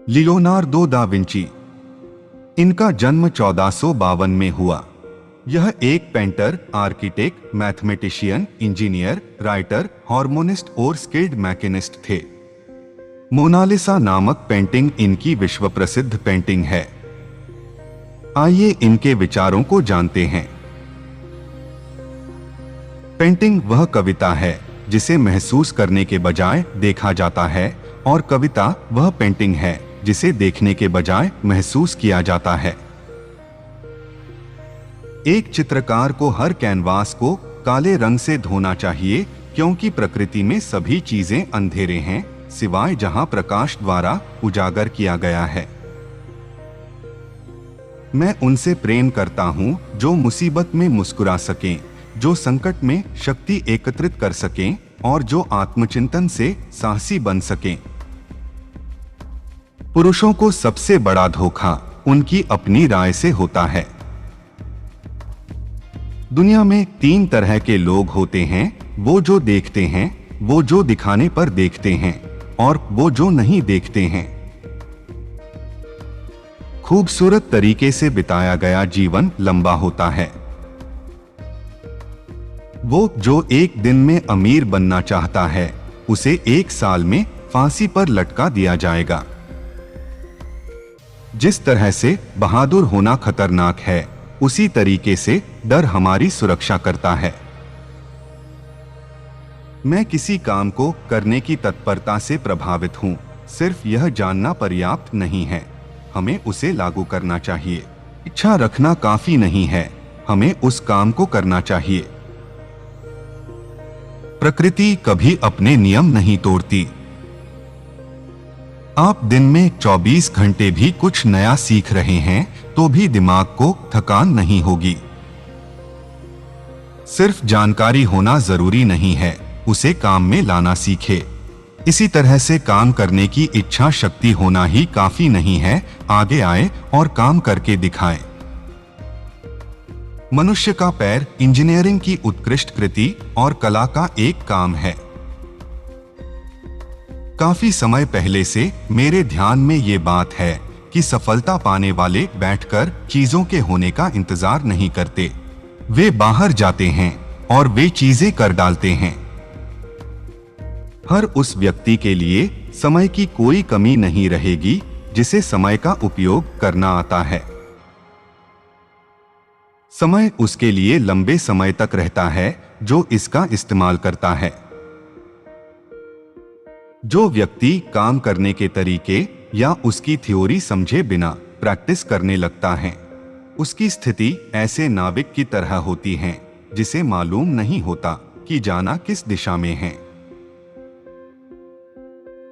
Leonardo da Vinci. इनका जन्म 1452 में हुआ। यह एक painter, architect, mathematician, engineer, writer, harmonist और स्किल्ड मैकेनिस्ट थे। मोनालिसा नामक पेंटिंग इनकी विश्व प्रसिद्ध पेंटिंग है। आइए इनके विचारों को जानते हैं। पेंटिंग वह कविता है जिसे महसूस करने के बजाय देखा जाता है, और कविता वह पेंटिंग है जिसे देखने के बजाय महसूस किया जाता है। एक चित्रकार को हर कैनवास को काले रंग से धोना चाहिए, क्योंकि प्रकृति में सभी चीजें अंधेरे हैं, सिवाय जहां प्रकाश द्वारा उजागर किया गया है। मैं उनसे प्रेम करता हूं जो मुसीबत में मुस्कुरा सकें, जो संकट में शक्ति एकत्रित कर सकें और जो आत्मचिंतन से साहसी बन सकें। पुरुषों को सबसे बड़ा धोखा उनकी अपनी राय से होता है। दुनिया में 3 तरह के लोग होते हैं, वो जो देखते हैं, वो जो दिखाने पर देखते हैं, और वो जो नहीं देखते हैं। खूबसूरत तरीके से बिताया गया जीवन लंबा होता है। वो जो एक दिन में अमीर बनना चाहता है, उसे 1 साल में फांसी पर लटका दिया जाएगा। जिस तरह से बहादुर होना खतरनाक है, उसी तरीके से डर हमारी सुरक्षा करता है। मैं किसी काम को करने की तत्परता से प्रभावित हूं। सिर्फ यह जानना पर्याप्त नहीं है, हमें उसे लागू करना चाहिए। इच्छा रखना काफी नहीं है, हमें उस काम को करना चाहिए। प्रकृति कभी अपने नियम नहीं तोड़ती। आप दिन में 24 घंटे भी कुछ नया सीख रहे हैं, तो भी दिमाग को थकान नहीं होगी। सिर्फ जानकारी होना जरूरी नहीं है, उसे काम में लाना सीखे। इसी तरह से काम करने की इच्छा शक्ति होना ही काफी नहीं है, आगे आए और काम करके दिखाएं। मनुष्य का पैर इंजीनियरिंग की उत्कृष्ट कृति और कला का एक काम है। काफी समय पहले से मेरे ध्यान में ये बात है कि सफलता पाने वाले बैठकर चीजों के होने का इंतजार नहीं करते। वे बाहर जाते हैं और वे चीजें कर डालते हैं। हर उस व्यक्ति के लिए समय की कोई कमी नहीं रहेगी जिसे समय का उपयोग करना आता है। समय उसके लिए लंबे समय तक रहता है जो इसका इस्तेमाल करता है। जो व्यक्ति काम करने के तरीके या उसकी थ्योरी समझे बिना प्रैक्टिस करने लगता है, उसकी स्थिति ऐसे नाविक की तरह होती है जिसे मालूम नहीं होता कि जाना किस दिशा में है।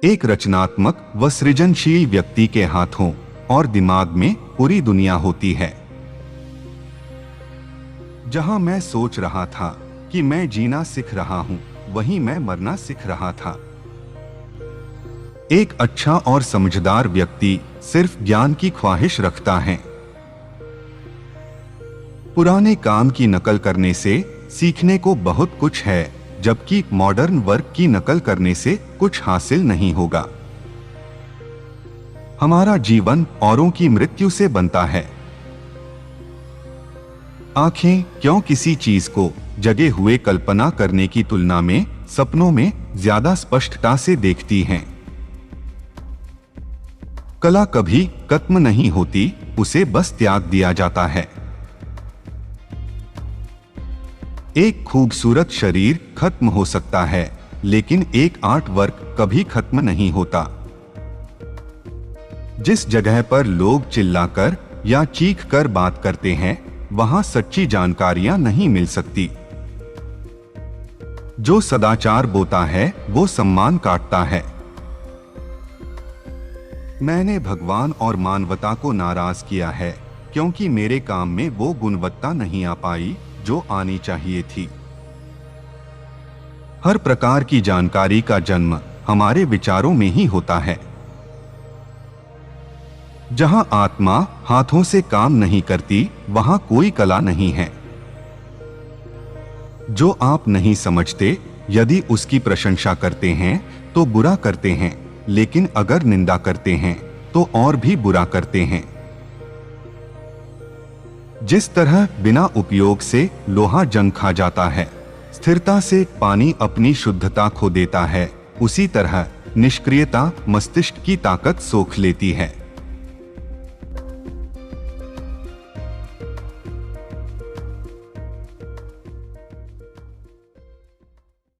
एक रचनात्मक व सृजनशील व्यक्ति के हाथों और दिमाग में पूरी दुनिया होती है। जहां मैं सोच रहा था कि मैं जीना सीख रहा हूं, वहीं मैं मरना सीख रहा था। एक अच्छा और समझदार व्यक्ति सिर्फ ज्ञान की ख्वाहिश रखता है। पुराने काम की नकल करने से सीखने को बहुत कुछ है, जबकि मॉडर्न वर्क की नकल करने से कुछ हासिल नहीं होगा। हमारा जीवन औरों की मृत्यु से बनता है। आंखें क्यों किसी चीज को जगे हुए कल्पना करने की तुलना में सपनों में ज्यादा स्पष्टता से देखती हैं। कला कभी खत्म नहीं होती, उसे बस त्याग दिया जाता है। एक खूबसूरत शरीर खत्म हो सकता है, लेकिन एक आर्ट वर्क कभी खत्म नहीं होता। जिस जगह पर लोग चिल्लाकर या चीख कर बात करते हैं, वहां सच्ची जानकारियां नहीं मिल सकती। जो सदाचार बोता है वो सम्मान काटता है। मैंने भगवान और मानवता को नाराज किया है, क्योंकि मेरे काम में वो गुणवत्ता नहीं आ पाई जो आनी चाहिए थी। हर प्रकार की जानकारी का जन्म हमारे विचारों में ही होता है। जहां आत्मा हाथों से काम नहीं करती, वहां कोई कला नहीं है। जो आप नहीं समझते, यदि उसकी प्रशंसा करते हैं तो बुरा करते हैं, लेकिन अगर निंदा करते हैं तो और भी बुरा करते हैं। जिस तरह बिना उपयोग से लोहा जंग खा जाता है, स्थिरता से पानी अपनी शुद्धता खो देता है, उसी तरह निष्क्रियता मस्तिष्क की ताकत सोख लेती है।